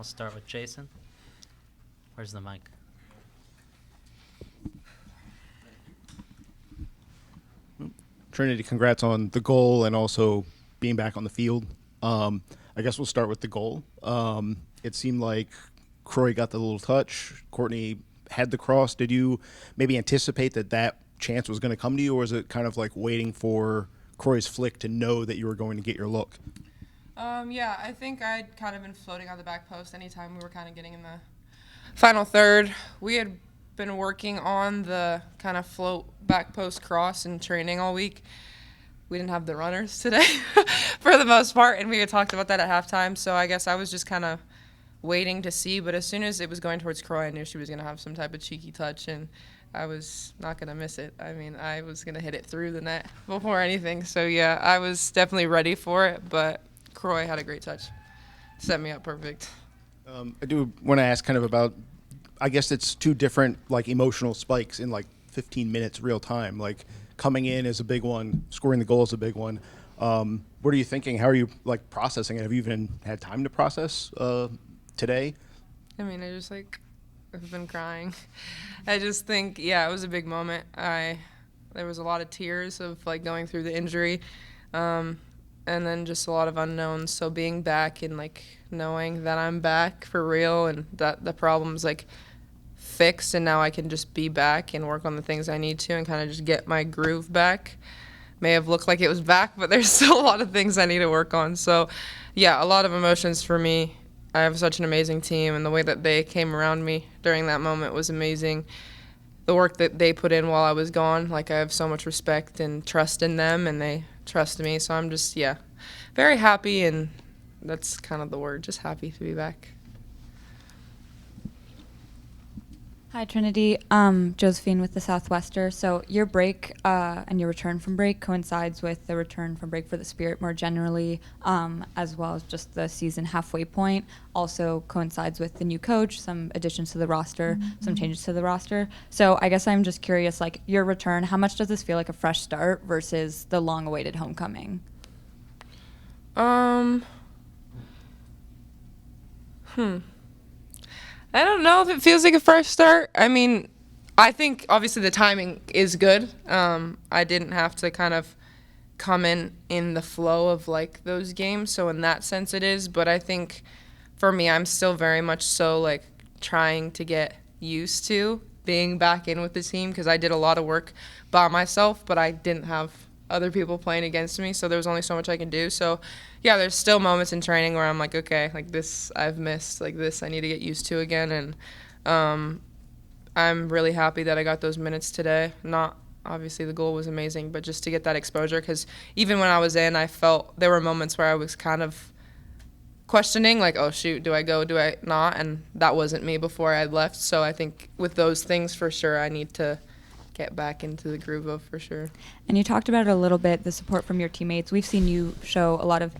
We'll start with Jason. Where's the mic? Trinity, congrats on the goal and also being back on the field. I guess we'll start with the goal. It seemed like Croy got the little touch. Courtney had the cross. Did you maybe anticipate that chance was going to come to you, or was it kind of like waiting for Croy's flick to know that you were going to get your look? Yeah, I think I'd kind of been floating on the back post anytime we were kind of getting in the final third. We had been working on the kind of float back post cross in training all week. We didn't have the runners today for the most part, and we had talked about that at halftime, so I guess I was just kind of waiting to see, but as soon as it was going towards Croy, I knew she was going to have some type of cheeky touch, and I was not going to miss it. I mean, I was going to hit it through the net before anything, so yeah, I was definitely ready for it, but Croy had a great touch. Set me up perfect. I do want to ask kind of about, I guess it's two different like emotional spikes in like 15 minutes real time. Like coming in is a big one, scoring the goal is a big one. What are you thinking? How are you like processing it? Have you even had time to process today? I mean, I've been crying. I just think, yeah, it was a big moment. There was a lot of tears of like going through the injury. And then just a lot of unknowns. So being back and like knowing that I'm back for real and that the problem's like fixed and now I can just be back and work on the things I need to and kind of just get my groove back. May have looked like it was back, but there's still a lot of things I need to work on. So yeah, a lot of emotions for me. I have such an amazing team, and the way that they came around me during that moment was amazing. The work that they put in while I was gone, like I have so much respect and trust in them, and they trust me. So I'm just, yeah, very happy, and that's kind of the word, just happy to be back. Hi, Trinity. Josephine with the Southwester. So your break and your return from break coincides with the return from break for the Spirit more generally, as well as just the season halfway point. Also coincides with the new coach, some additions to the roster, some changes to the roster. So I guess I'm just curious, like your return, how much does this feel like a fresh start versus the long-awaited homecoming? I don't know if it feels like a fresh start. I mean, I think obviously the timing is good. I didn't have to kind of come in the flow of like those games, so in that sense it is. But I think for me, I'm still very much so like trying to get used to being back in with the team because I did a lot of work by myself, but I didn't have other people playing against me, so there was only so much I can do. So yeah, there's still moments in training where I'm like, okay, like this I've missed, like this I need to get used to again, and I'm really happy that I got those minutes today. Not obviously the goal was amazing, but just to get that exposure, because even when I was in, I felt there were moments where I was kind of questioning, like, oh shoot, do I go, do I not? And that wasn't me before I left, so I think with those things for sure I need to get back into the groove of for sure. And you talked about it a little bit, the support from your teammates. We've seen you show a lot of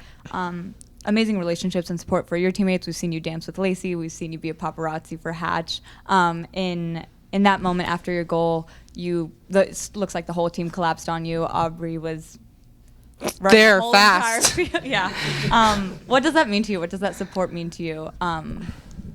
amazing relationships and support for your teammates. We've seen you dance with Lacey. We've seen you be a paparazzi for Hatch. In that moment after your goal, it looks like the whole team collapsed on you. Aubrey was there fast. Yeah. What does that mean to you? What does that support mean to you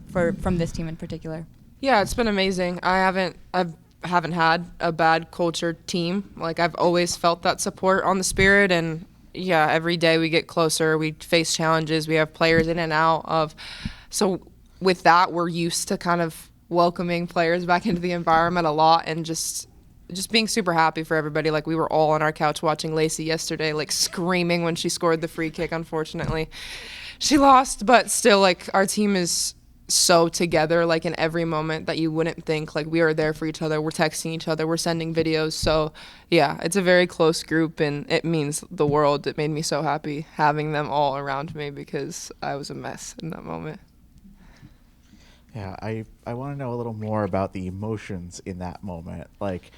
from this team in particular? Yeah, it's been amazing. I haven't had a bad cultured team. Like I've always felt that support on the Spirit, and yeah, every day we get closer, we face challenges, we have players in and out of, so with that we're used to kind of welcoming players back into the environment a lot, and just being super happy for everybody. Like we were all on our couch watching Lacey yesterday, like screaming when she scored the free kick. Unfortunately she lost, but still like our team is so together, like in every moment that you wouldn't think. Like we are there for each other, we're texting each other, we're sending videos. So yeah, it's a very close group, and it means the world. It made me so happy having them all around me because I was a mess in that moment. Yeah, I want to know a little more about the emotions in that moment, like,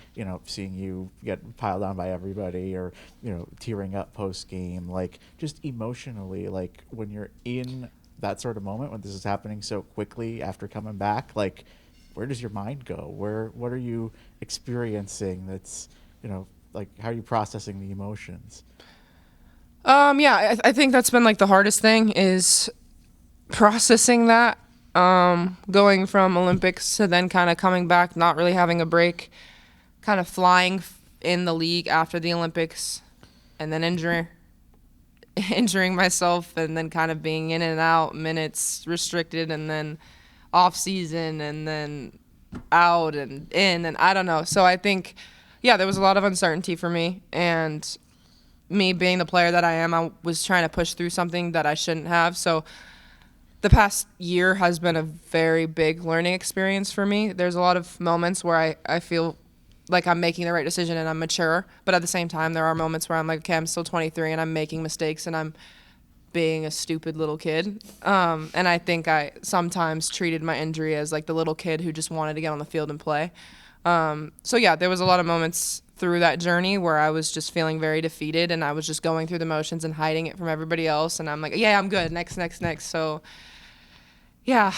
seeing you get piled on by everybody, or, tearing up post game, like just emotionally, like when you're in that sort of moment when this is happening so quickly after coming back, like where does your mind go? What are you experiencing that's, like how are you processing the emotions? Yeah, I think that's been like the hardest thing is processing that going from Olympics to then kind of coming back, not really having a break, kind of flying in the league after the Olympics, and then injuring myself, and then kind of being in and out, minutes restricted, and then off season, and then out and in, and I don't know. So I think, yeah, there was a lot of uncertainty for me, and me being the player that I am, I was trying to push through something that I shouldn't have. So the past year has been a very big learning experience for me. There's a lot of moments where I feel like I'm making the right decision and I'm mature, but at the same time, there are moments where I'm like, okay, I'm still 23 and I'm making mistakes and I'm being a stupid little kid. And I think I sometimes treated my injury as like the little kid who just wanted to get on the field and play. So yeah, there was a lot of moments through that journey where I was just feeling very defeated and I was just going through the motions and hiding it from everybody else. And I'm like, yeah, I'm good. Next. So yeah,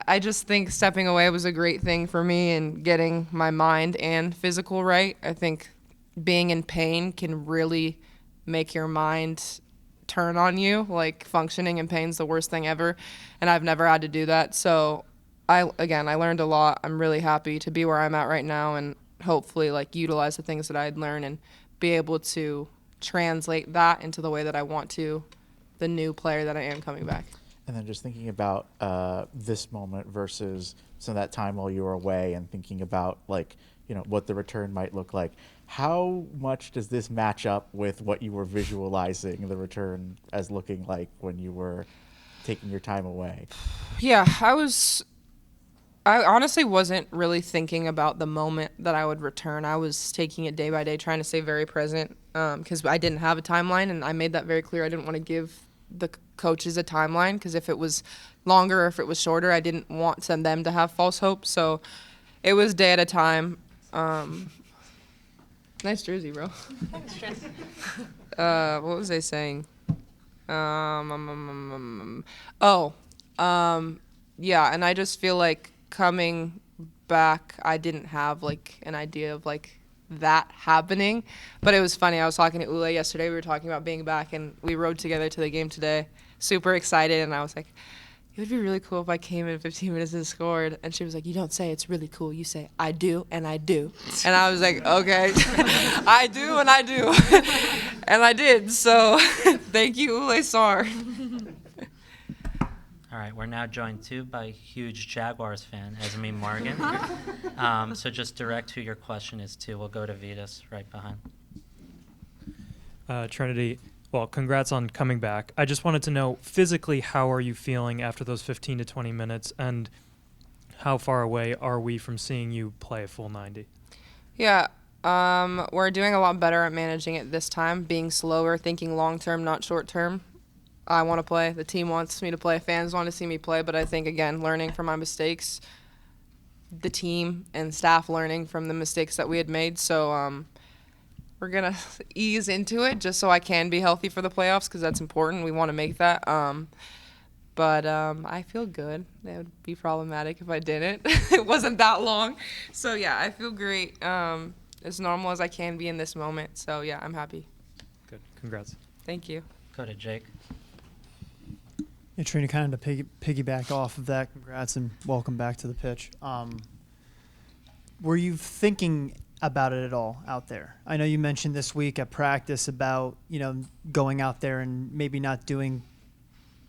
I just think stepping away was a great thing for me and getting my mind and physical right. I think being in pain can really make your mind turn on you. Like, functioning in pain is the worst thing ever, and I've never had to do that. So I learned a lot. I'm really happy to be where I'm at right now and hopefully like utilize the things that I'd learned and be able to translate that into the way that I want to, the new player that I am coming back. And then just thinking about this moment versus some of that time while you were away and thinking about like, you know, what the return might look like. How much does this match up with what you were visualizing the return as looking like when you were taking your time away? Yeah, I honestly wasn't really thinking about the moment that I would return. I was taking it day by day, trying to stay very present because I didn't have a timeline, and I made that very clear. I didn't want to give the coaches a timeline because if it was longer or if it was shorter, I didn't want them to have false hope. So it was day at a time. Nice jersey, bro. Thanks, Trin. What was I saying? Yeah, and I just feel like coming back, I didn't have like an idea of like that happening, but it was funny. I was talking to Ule yesterday. We were talking about being back, and we rode together to the game today. Super excited, and I was like, it would be really cool if I came in 15 minutes and scored. And she was like, you don't say it's really cool. You say, I do, and I do. And I was like, okay, I do, and I do. And I did. So thank you, Ule Sar. All right, we're now joined too by a huge Jaguars fan, Esme Morgan. So just direct who your question is to. We'll go to Vitas right behind. Trinity, well, congrats on coming back. I just wanted to know, physically, how are you feeling after those 15 to 20 minutes, and how far away are we from seeing you play a full 90? Yeah, we're doing a lot better at managing it this time, being slower, thinking long-term, not short-term. I want to play. The team wants me to play. Fans want to see me play. But I think, again, learning from my mistakes, the team and staff learning from the mistakes that we had made. So we're going to ease into it just so I can be healthy for the playoffs because that's important. We want to make that. But I feel good. That would be problematic if I didn't. It wasn't that long. So, yeah, I feel great, as normal as I can be in this moment. So, yeah, I'm happy. Good. Congrats. Thank you. Go to Jake. Yeah, Trina, kind of to piggyback off of that, congrats and welcome back to the pitch. Were you thinking about it at all out there? I know you mentioned this week at practice about, going out there and maybe not doing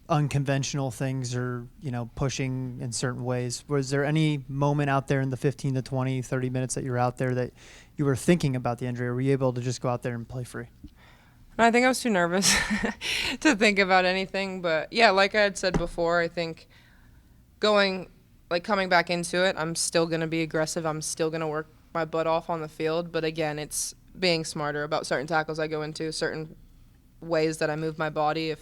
unconventional things or, pushing in certain ways. Was there any moment out there in the 15 to 20, 30 minutes that you were out there that you were thinking about the injury, or were you able to just go out there and play free? I think I was too nervous to think about anything. But, yeah, like I had said before, I think coming back into it, I'm still going to be aggressive. I'm still going to work my butt off on the field. But, again, it's being smarter about certain tackles I go into, certain ways that I move my body,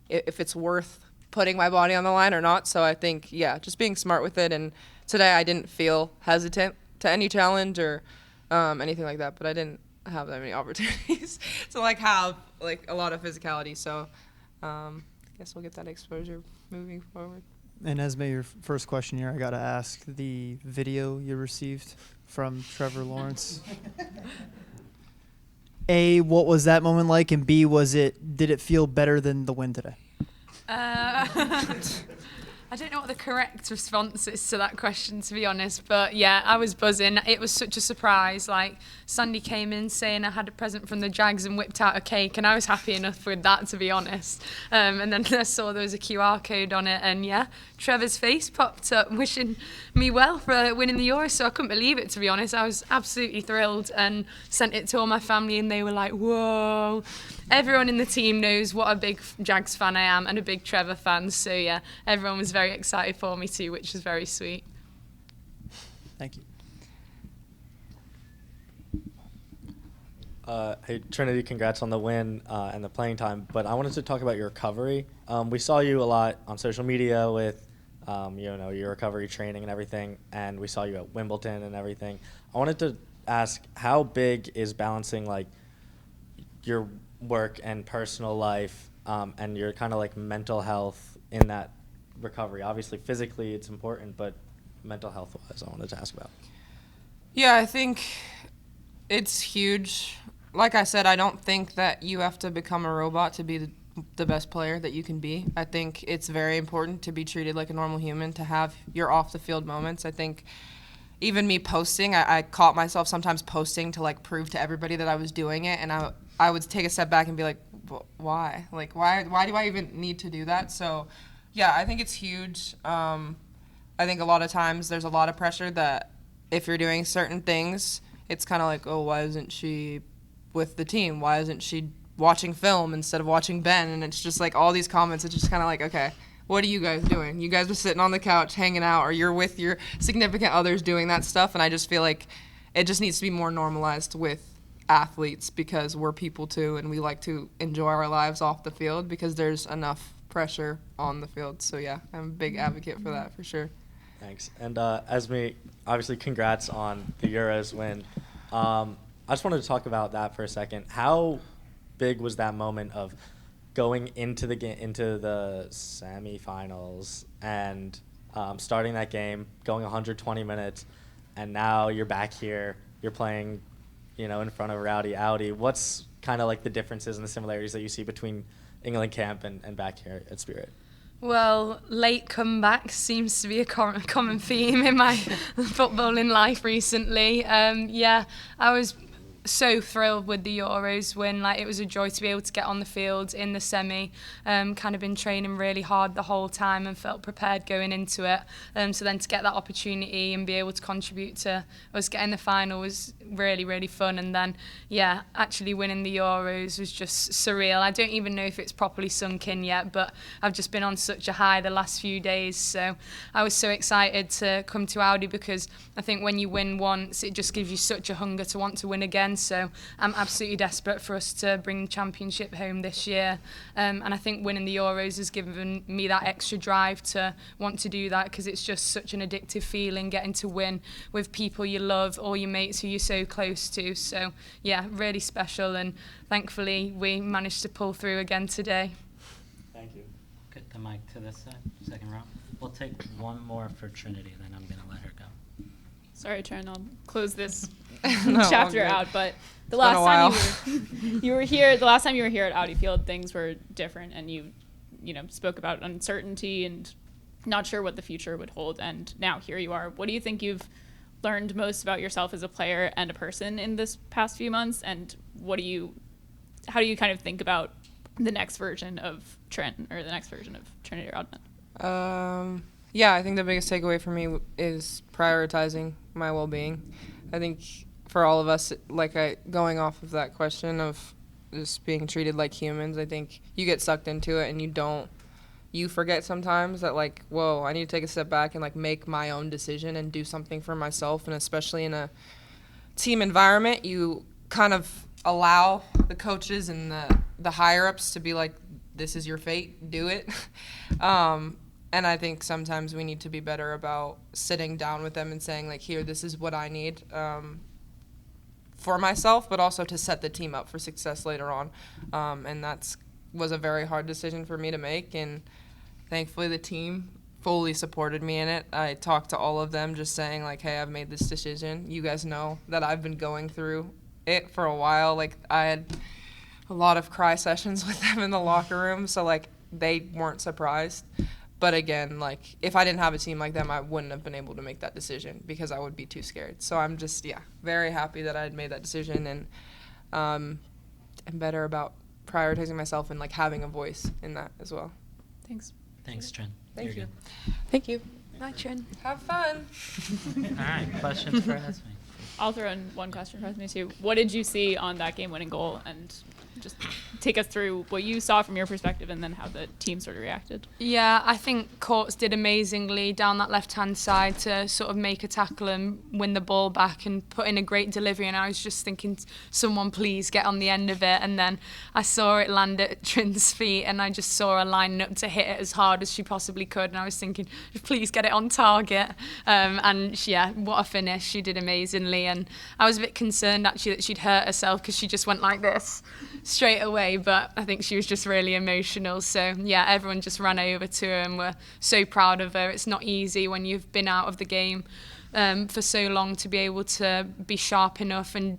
if it's worth putting my body on the line or not. So I think, yeah, just being smart with it. And today I didn't feel hesitant to any challenge or anything like that. But I didn't have that many opportunities to have a lot of physicality, so I guess we'll get that exposure moving forward. And Esme, your first question here, I got to ask the video you received from Trevor Lawrence. A, what was that moment like, and B, did it feel better than the win today? I I don't know what the correct response is to that question, to be honest. But yeah, I was buzzing. It was such a surprise. Like, Sandy came in saying I had a present from the Jags and whipped out a cake, and I was happy enough with that, to be honest. And then I saw there was a QR code on it, and yeah, Trevor's face popped up wishing me well for winning the Euros. So I couldn't believe it, to be honest. I was absolutely thrilled and sent it to all my family, and they were like, whoa. Everyone in the team knows what a big Jags fan I am and a big Trevor fan. So yeah, everyone was very excited for me too, which was very sweet. Thank you. Hey, Trinity, congrats on the win and the playing time. But I wanted to talk about your recovery. We saw you a lot on social media with, your recovery training and everything, and we saw you at Wimbledon and everything. I wanted to ask, how big is balancing like your work and personal life and your kind of like mental health in that recovery? Obviously, physically it's important, but mental health wise, I wanted to ask about. Yeah, I think it's huge. Like I said, I don't think that you have to become a robot to be the best player that you can be. I think it's very important to be treated like a normal human, to have your off the field moments. I think even me posting, I caught myself sometimes posting to like prove to everybody that I was doing it, and I would take a step back and be like, why? Like, why do I even need to do that? So, yeah, I think it's huge. I think a lot of times there's a lot of pressure that if you're doing certain things, it's kind of like, oh, why isn't she with the team? Why isn't she watching film instead of watching Ben? And it's just like all these comments. It's just kind of like, okay, what are you guys doing? You guys are sitting on the couch hanging out, or you're with your significant others doing that stuff. And I just feel like it just needs to be more normalized with athletes, because we're people too, and we like to enjoy our lives off the field because there's enough pressure on the field. So yeah, I'm a big advocate for that for sure. Thanks. And Esme, obviously congrats on the Euros win. I just wanted to talk about that for a second. How big was that moment of going into the semifinals and starting that game, going 120 minutes, and now you're back here, you're playing, in front of rowdy Audi. What's kind of like the differences and the similarities that you see between England camp and back here at Spirit? Well, late comeback seems to be a common theme in my footballing life recently. I was so thrilled with the Euros win. Like, it was a joy to be able to get on the field in the semi. Kind of been training really hard the whole time and felt prepared going into it. So then to get that opportunity and be able to contribute to us getting the final was really, really fun. And then, actually winning the Euros was just surreal. I don't even know if it's properly sunk in yet, but I've just been on such a high the last few days. So I was so excited to come to Audi, because I think when you win once, it just gives you such a hunger to want to win again. So I'm absolutely desperate for us to bring the championship home this year. And I think winning the Euros has given me that extra drive to want to do that, because it's just such an addictive feeling getting to win with people you love, all your mates who you're so close to. So yeah, really special, and thankfully we managed to pull through again today. Thank you. Get the mic to this side, second row. We'll take one more for Trinity, then I'm going to let her go. Sorry, Trin, I'll close this No, chapter all good. out. But the It's last been a time you were here, the last time you were here at Audi Field, things were different, and you spoke about uncertainty and not sure what the future would hold. And now here you are. What do you think you've learned most about yourself as a player and a person in this past few months? And how do you kind of think about the next version of Trin, or the next version of Trinity Rodman? I think the biggest takeaway for me is prioritizing my well-being. I think for all of us, going off of that question of just being treated like humans, I think you get sucked into it and you forget sometimes that whoa, I need to take a step back and make my own decision and do something for myself. And especially in a team environment, you kind of allow the coaches and the higher ups to be like, this is your fate, do it. And I think sometimes we need to be better about sitting down with them and saying, here, this is what I need for myself, but also to set the team up for success later on. And that was a very hard decision for me to make. And thankfully, the team fully supported me in it. I talked to all of them just saying, hey, I've made this decision. You guys know that I've been going through it for a while. I had a lot of cry sessions with them in the locker room, so, they weren't surprised. But again, like, if I didn't have a team like them, I wouldn't have been able to make that decision because I would be too scared. So I'm just, very happy that I had made that decision, and I'm better about prioritizing myself and, like, having a voice in that as well. Thanks. Thanks, Trin. Thank You're you. good. Thank you. Bye, Trin. Have fun. All right, questions for Esme? I'll throw in one question for me too. What did you see on that game-winning goal, and just take us through what you saw from your perspective, and then how the team sort of reacted? Yeah, I think Courts did amazingly down that left-hand side to sort of make a tackle and win the ball back and put in a great delivery. And I was just thinking, someone please get on the end of it. And then I saw it land at Trin's feet, and I just saw her lining up to hit it as hard as she possibly could. And I was thinking, please get it on target. What a finish. She did amazingly. And I was a bit concerned actually that she'd hurt herself because she just went like this straight away, but I think she was just really emotional. So yeah, everyone just ran over to her and were so proud of her. It's not easy when you've been out of the game for so long to be able to be sharp enough and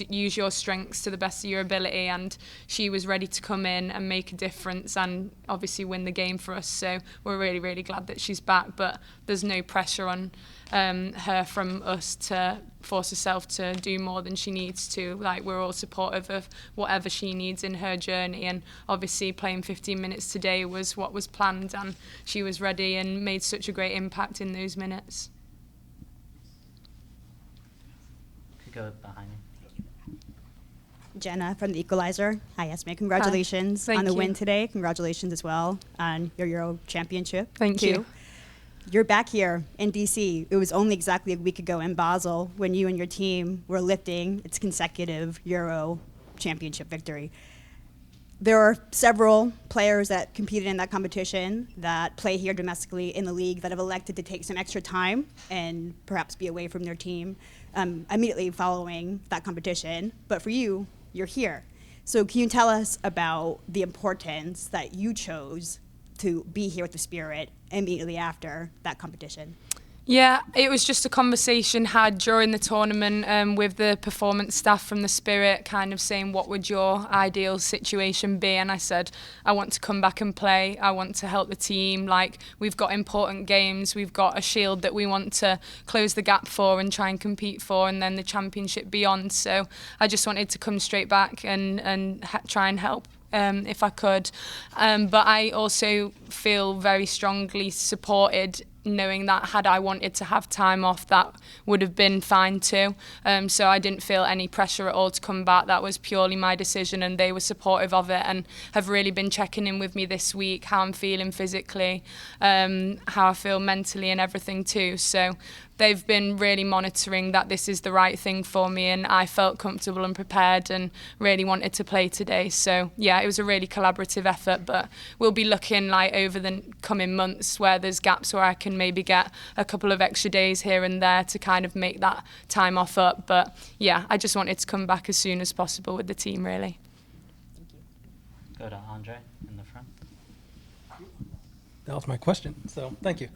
use your strengths to the best of your ability, and she was ready to come in and make a difference and obviously win the game for us. So we're really, really glad that she's back, but there's no pressure on her from us to force herself to do more than she needs to. Like, we're all supportive of whatever she needs in her journey, and obviously playing 15 minutes today was what was planned, and she was ready and made such a great impact in those minutes. Could go behind me. Jenna from the Equalizer. Hi, Esme. Congratulations Thank on the you. win today. Congratulations as well on your Euro championship. Thank too. you. You're back here in DC. It was only exactly a week ago in Basel when you and your team were lifting its consecutive Euro championship victory. There are several players that competed in that competition that play here domestically in the league that have elected to take some extra time and perhaps be away from their team immediately following that competition. But for you, you're here. So can you tell us about the importance that you chose to be here with the Spirit immediately after that competition? Yeah, it was just a conversation had during the tournament with the performance staff from the Spirit, kind of saying, what would your ideal situation be? And I said, I want to come back and play. I want to help the team. Like, we've got important games. We've got a Shield that we want to close the gap for and try and compete for, and then the Championship beyond. So I just wanted to come straight back and try and help if I could. But I also feel very strongly supported, knowing that had I wanted to have time off, that would have been fine too. So I didn't feel any pressure at all to come back. That was purely my decision, and they were supportive of it and have really been checking in with me this week, how I'm feeling physically, how I feel mentally and everything too. So they've been really monitoring that this is the right thing for me, and I felt comfortable and prepared and really wanted to play today. So yeah, it was a really collaborative effort, but we'll be looking like over the coming months where there's gaps where I can maybe get a couple of extra days here and there to kind of make that time off up. But yeah, I just wanted to come back as soon as possible with the team, really. Go to Andre in the front. That was my question, so thank you.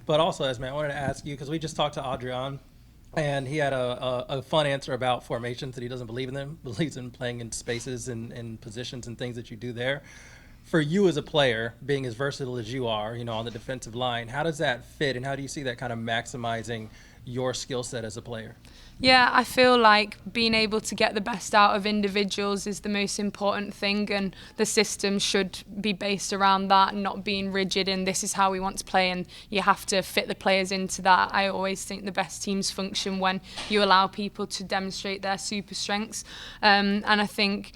But also, Esme, I wanted to ask you, because we just talked to Adrián, and he had a fun answer about formations, that he doesn't believe in them, believes in playing in spaces and positions and things that you do there. For you as a player, being as versatile as you are, on the defensive line, how does that fit, and how do you see that kind of maximizing your skill set as a player? Yeah, I feel like being able to get the best out of individuals is the most important thing, and the system should be based around that and not being rigid in this is how we want to play and you have to fit the players into that. I always think the best teams function when you allow people to demonstrate their super strengths, and I think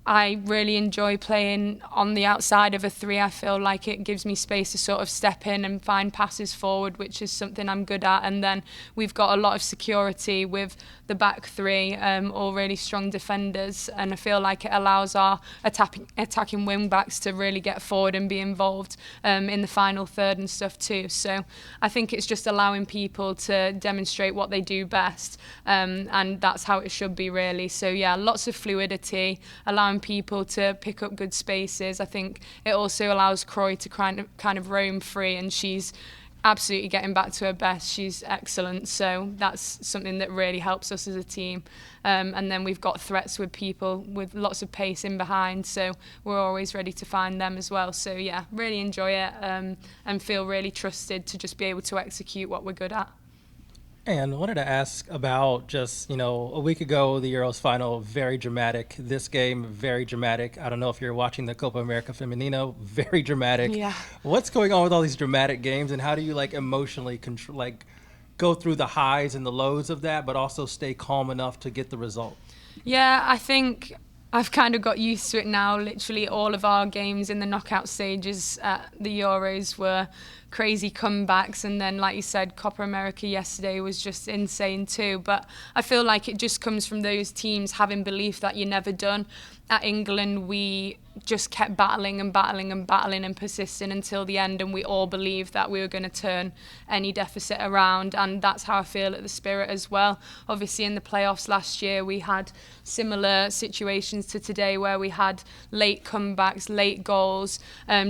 I really enjoy playing on the outside of a three. I feel like it gives me space to sort of step in and find passes forward, which is something I'm good at. And then we've got a lot of security with the back three, all really strong defenders. And I feel like it allows our attacking wing backs to really get forward and be involved in the final third and stuff too. So I think it's just allowing people to demonstrate what they do best. And that's how it should be, really. So yeah, lots of fluidity, allowing people to pick up good spaces. I think it also allows Croy to kind of roam free, and she's absolutely getting back to her best. She's excellent, so that's something that really helps us as a team. And then we've got threats with people with lots of pace in behind, so we're always ready to find them as well. So yeah, really enjoy it and feel really trusted to just be able to execute what we're good at. And I wanted to ask about just, a week ago, the Euros final, very dramatic. This game, very dramatic. I don't know if you're watching the Copa America Femenino, very dramatic. Yeah. What's going on with all these dramatic games, and how do you emotionally control, go through the highs and the lows of that, but also stay calm enough to get the result? Yeah, I think I've kind of got used to it now. Literally all of our games in the knockout stages at the Euros were crazy comebacks, and then like you said, Copa America yesterday was just insane too. But I feel like it just comes from those teams having belief that you're never done. At England, we just kept battling and battling and battling and persisting until the end, and we all believed that we were going to turn any deficit around, and that's how I feel at the Spirit as well. Obviously in the playoffs last year we had similar situations to today where we had late comebacks, late goals,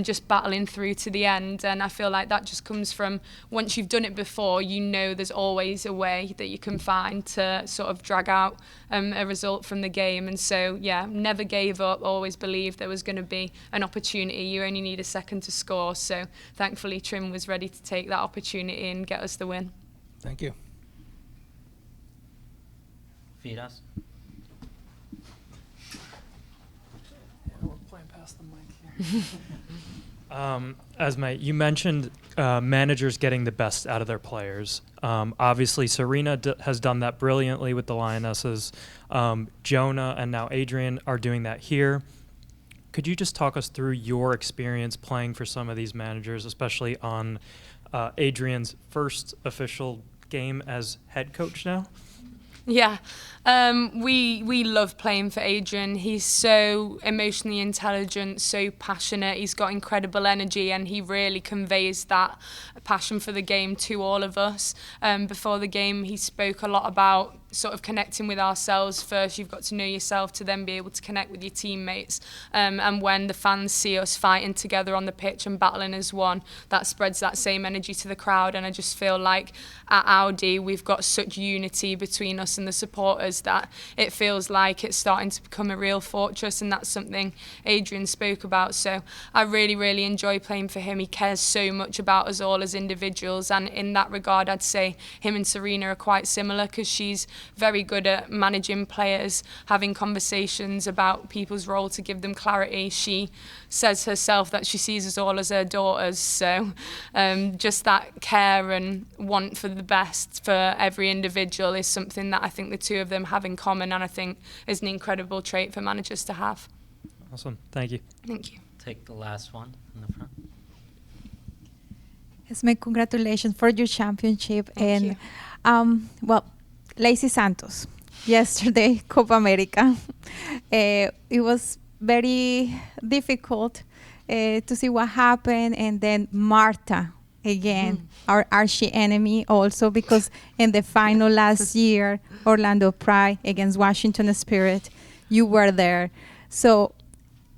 just battling through to the end, and I feel like that just comes from once you've done it before, there's always a way that you can find to sort of drag out a result from the game. And so yeah, never gave up, always believed there was going to be an opportunity. You only need a second to score, so thankfully Trim was ready to take that opportunity and get us the win. Thank you. Vidas. We're playing past the mic here. Esme, you mentioned managers getting the best out of their players. Obviously, Serena has done that brilliantly with the Lionesses. Jonah and now Adrian are doing that here. Could you just talk us through your experience playing for some of these managers, especially on Adrian's first official game as head coach now? Yeah, we love playing for Adrian. He's so emotionally intelligent, so passionate. He's got incredible energy, and he really conveys that passion for the game to all of us. Before the game, he spoke a lot about sort of connecting with ourselves first. You've got to know yourself to then be able to connect with your teammates. And when the fans see us fighting together on the pitch and battling as one, that spreads that same energy to the crowd. And I just feel like at Audi, we've got such unity between us and the supporters that it feels like it's starting to become a real fortress, and that's something Adrian spoke about. So I really, really enjoy playing for him. He cares so much about us all as individuals, and in that regard, I'd say him and Serena are quite similar, because she's very good at managing players, having conversations about people's role to give them clarity. She says herself that she sees us all as her daughters, so just that care and want for the best for every individual is something that I think the two of them have in common, and I think is an incredible trait for managers to have. Awesome. Thank you. Thank you. Take the last one in the front. Esme, congratulations for your championship. Thank and well, Lacey Santos, yesterday, Copa America. It was very difficult to see what happened, and then Marta again, our archie enemy also, because in the final last year, Orlando Pride against Washington Spirit, you were there. So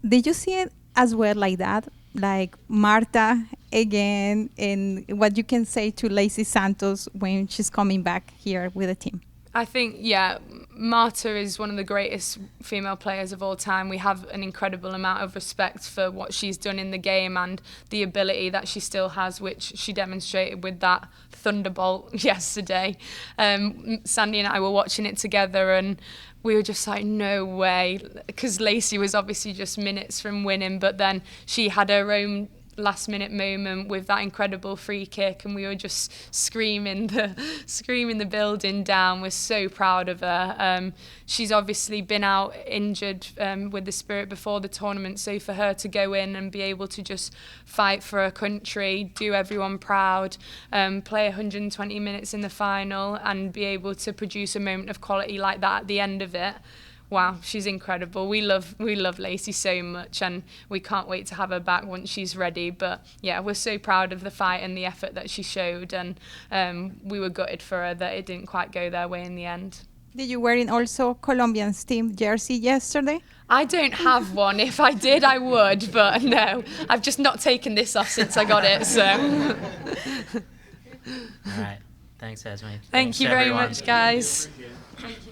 did you see it as well like that? Like Marta again, and what you can say to Lacey Santos when she's coming back here with the team? I think, yeah, Marta is one of the greatest female players of all time. We have an incredible amount of respect for what she's done in the game and the ability that she still has, which she demonstrated with that thunderbolt yesterday. Sandy and I were watching it together, and we were just like, no way, because Lacey was obviously just minutes from winning, but then she had her own last minute moment with that incredible free kick, and we were just screaming the building down. We're so proud of her. She's obviously been out injured with the Spirit before the tournament, so for her to go in and be able to just fight for her country, do everyone proud, play 120 minutes in the final and be able to produce a moment of quality like that at the end of it, wow, she's incredible. We love Lacey so much, and we can't wait to have her back once she's ready. But yeah, we're so proud of the fight and the effort that she showed, and we were gutted for her that it didn't quite go their way in the end. Did you wear in also Colombian's team jersey yesterday? I don't have one. If I did, I would, but no. I've just not taken this off since I got it, so. All right. Thanks, Esme. Thank Thanks, you very everyone. much, guys. Thank you.